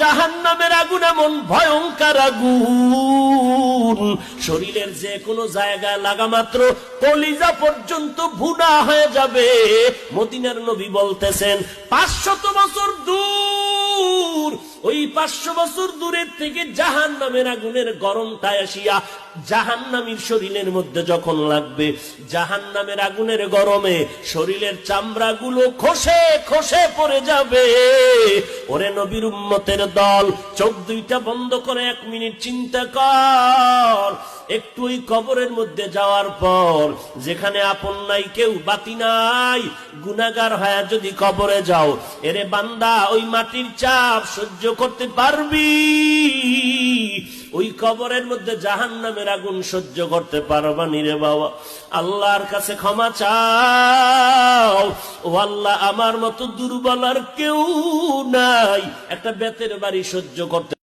জাহান্নামের আগুন এমন ভয়ঙ্কর আগুন, শরীরের যে কোনো জায়গায় লাগা মাত্র কলিজা পর্যন্ত ভুনা হয়ে যাবে। মদিনার নবী বলতেছেন 500 বছর দূর, ওই 500 বছর দূরের থেকে জাহান্নামের আগুনের গরমটা আসিয়া জাহান্নামীর শরীরের মধ্যে যখন লাগবে, জাহান্নামের আগুনের গরমে শরীরের চামড়াগুলো খসে খসে পড়ে যাবে। ওরে নবীর উম্মতের দল, চোখ দুইটা বন্ধ করে 1 মিনিট চিন্তা কর। একটু ওই কবরের মধ্যে যাওয়ার পর, যেখানে আপন নাই, কেউ বাতি নাই, গুনাহগার হয়ে যদি কবরে যাও, এরে বান্দা ওই মাটির চাপ সহ্য করতে পারবি? ওই কবরের মধ্যে জাহান্নামের আগুন সহ্য করতে পারবা নি রে বাবা? আল্লাহর কাছে ক্ষমা চাও, ও আল্লাহ আমার মতো দুর্বল আর কেউ নাই, একটা বেতের বাড়ি সহ্য করতে